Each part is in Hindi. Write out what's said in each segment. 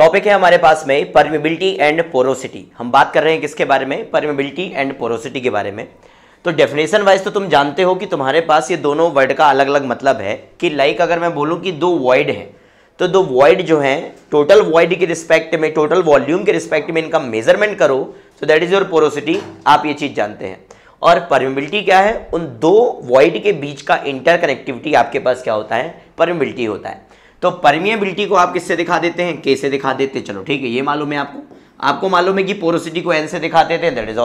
टॉपिक है हमारे पास में परमेबिलिटी एंड पोरोसिटी। हम बात कर रहे हैं किसके बारे में? परमेबिलिटी एंड पोरोसिटी के बारे में। तो डेफिनेशन वाइज तो तुम जानते हो कि तुम्हारे पास ये दोनों वर्ड का अलग अलग मतलब है कि लाइक अगर मैं बोलूं कि दो वॉइड हैं तो दो वॉइड जो हैं टोटल वॉइड के रिस्पेक्ट में, टोटल वॉल्यूम के रिस्पेक्ट में इनका मेजरमेंट करो तो दैट इज योर पोरोसिटी। आप ये चीज जानते हैं। और परमेबिलिटी क्या है? उन दो वॉइड के बीच का इंटरकनेक्टिविटी आपके पास क्या होता है? परमेबिलिटी होता है। तो परमिएबिलिटी को आप किससे दिखा देते हैं? के से दिखा देते हैं। चलो ठीक है, ये मालूम है आपको मालूम है कि पोरोसिटी को एन से दिखाते थे। That is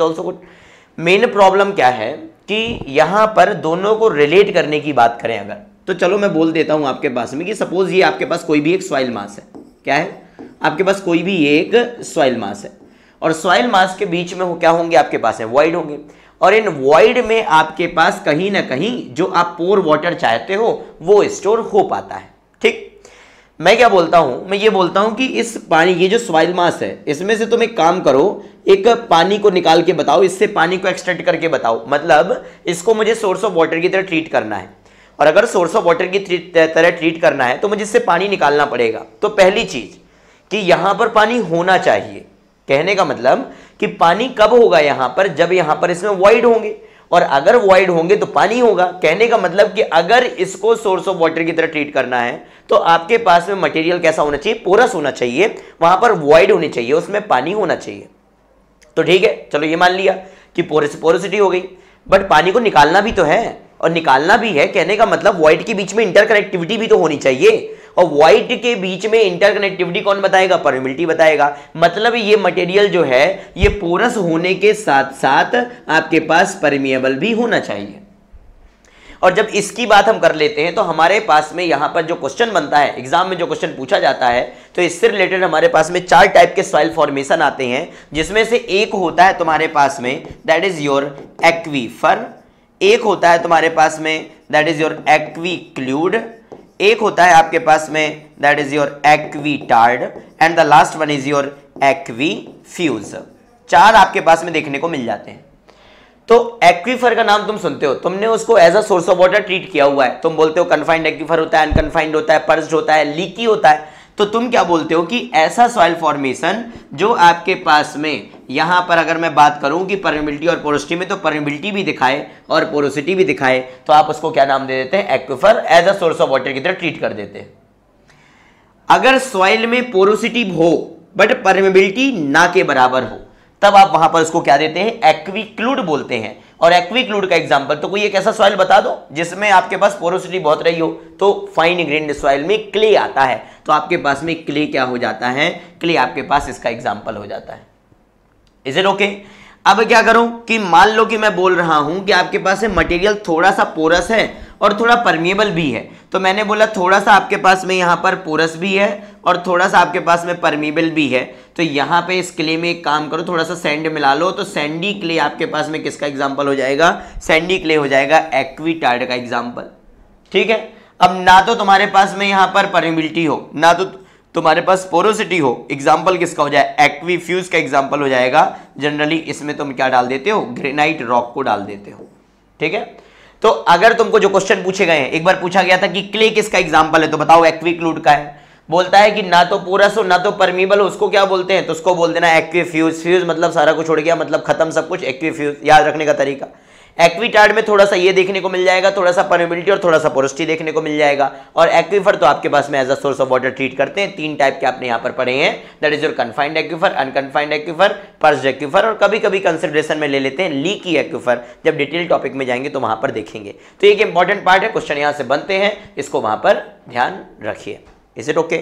also good. Main problem क्या है कि यहां पर दोनों को रिलेट करने की बात करें अगर, तो चलो मैं बोल देता हूं आपके पास में कि सपोज ये आपके पास कोई भी एक सॉइल मास है। क्या है? आपके पास कोई भी एक सॉइल मास है और सॉइल मास के बीच में क्या होंगे? आपके पास है वॉइड होंगे और इन वॉइड में आपके पास कहीं ना कहीं जो आप पोर वाटर चाहते हो वो स्टोर हो पाता है। ठीक, मैं क्या बोलता हूं? मैं ये बोलता हूं कि इस पानी, ये जो सॉइल मास है इसमें से तुम एक काम करो, एक पानी को निकाल के बताओ, इससे पानी को एक्सट्रैक्ट करके बताओ। मतलब इसको मुझे सोर्स ऑफ वाटर की तरह ट्रीट करना है और अगर सोर्स ऑफ वाटर की तरह ट्रीट करना है तो मुझे इससे पानी निकालना पड़ेगा। तो पहली चीज कि यहां पर पानी होना चाहिए। कहने का मतलब कि पानी कब होगा यहां पर? जब यहां पर इसमें वॉइड होंगे और अगर वॉइड होंगे तो पानी होगा। कहने का मतलब कि अगर इसको सोर्स ऑफ वाटर की तरह ट्रीट करना है तो आपके पास में मटेरियल कैसा होना चाहिए? पोरस होना चाहिए, वहां पर वॉइड होनी चाहिए, उसमें पानी होना चाहिए। तो ठीक है, चलो ये मान लिया कि पोरोसिटी हो गई, बट पानी को निकालना भी तो है और निकालना भी है। कहने का मतलब वॉइड के बीच में इंटरकनेक्टिविटी भी तो होनी चाहिए और वॉइड के बीच में इंटरकनेक्टिविटी कौन बताएगा? परमेबिलिटी बताएगा। मतलब ये मटेरियल जो है ये पोरस होने के साथ साथ आपके पास परमिएबल भी होना चाहिए। और जब इसकी बात हम कर लेते हैं तो हमारे पास में यहां पर जो क्वेश्चन बनता है, एग्जाम में जो क्वेश्चन पूछा जाता है, तो इससे रिलेटेड हमारे पास में 4 टाइप के सॉइल फॉर्मेशन आते हैं, जिसमें से एक होता है तुम्हारे पास में दैट इज योर एक्वीफर, एक होता है तुम्हारे पास में दैट इज योर एक्वीक्लूड, एक होता है आपके पास में that is your aquitard and the last one is your aquifuge. 4 आपके पास में देखने को मिल जाते हैं। तो एक्वीफर का नाम तुम सुनते हो, तुमने उसको as a source of water treat किया हुआ है। तुम बोलते हो कन्फाइंड एक्वीफर होता है, अनकन्फाइंड होता है, पर्स्ड होता है, लीकी होता है। तो तुम क्या बोलते हो कि ऐसा सॉइल फॉर्मेशन जो आपके पास में यहां पर अगर मैं बात करूं कि परमेबिलिटी और पोरोसिटी में, तो परमेबिलिटी भी दिखाए और पोरोसिटी भी दिखाए, तो आप उसको क्या नाम दे देते हैं? Aquifer, as a source of water की तरह ट्रीट कर देते हैं। अगर सॉइल में पोरोसिटी हो बट परमेबिलिटी ना के बराबर हो तब आप वहां पर उसको क्या देते हैं? एक्वीक्लूड बोलते हैं। और एक्वीक्लूड का एग्जांपल, तो कोई एक ऐसा सॉइल बता दो जिसमें आपके पास पोरोसिटी बहुत रही हो। तो फाइन ग्रेन्ड सॉइल में क्ले आता है, तो आपके पास में क्ले क्या हो जाता है? क्ले आपके पास इसका एग्जांपल हो जाता है। Is it okay? अब क्या करूं कि मान लो कि मैं बोल रहा हूं कि आपके पास है मटेरियल थोड़ा सा पोरस है और थोड़ा परमिएबल भी है। तो मैंने बोला थोड़ा सा आपके पास में यहां पर पोरस भी है और थोड़ा सा आपके पास में परमिएबल भी है। तो यहां पे इस क्ले में एक काम करो, थोड़ा सा सैंड मिला लो, तो सैंडी क्ले आपके पास में किसका एग्जांपल हो जाएगा? सैंडी क्ले हो जाएगा एक्वीटार्ड का एग्जांपल। ठीक है, अब ना तो तुम्हारे पास में यहां पर परमिएबिलिटी हो, ना तो तुम्हारे पास पोरोसिटी हो, एग्जाम्पल किसका हो जाए? एक्वीफ्यूज का एग्जाम्पल हो जाएगा। जनरली इसमें तुम क्या डाल देते हो? ग्रेनाइट रॉक को डाल देते हो। ठीक है, तो अगर तुमको जो क्वेश्चन पूछे गए हैं, एक बार पूछा गया था कि क्ले किसका एग्जाम्पल है, तो बताओ एक्वीक्लूड का है। बोलता है कि ना तो पोरस हो ना तो परमीबल हो, उसको क्या बोलते हैं? तो उसको बोल देना एक्वीफ्यूज। फ्यूज मतलब सारा कुछ उड़ गया, मतलब खत्म सब कुछ। एक्वीफ्यूज याद रखने का तरीका। एक्वीटार्ड में थोड़ा सा ये देखने को मिल जाएगा, थोड़ा सा परमेबिलिटी और थोड़ा सा पोरोसिटी देखने को मिल जाएगा। और एक्वीफर तो आपके पास में as a source of water treat करते हैं। 3 टाइप के आपने यहाँ पर पढ़े हैं, that is your confined aquifer, unconfined aquifer, pursued aquifer, और कभी कभी कंसिडरेशन में ले लेते हैं लीकी एक्वीफर। जब डिटेल टॉपिक में जाएंगे तो वहां पर देखेंगे। तो एक इंपॉर्टेंट पार्ट है, क्वेश्चन यहाँ से बनते हैं, इसको वहां पर ध्यान रखिए। Is it okay?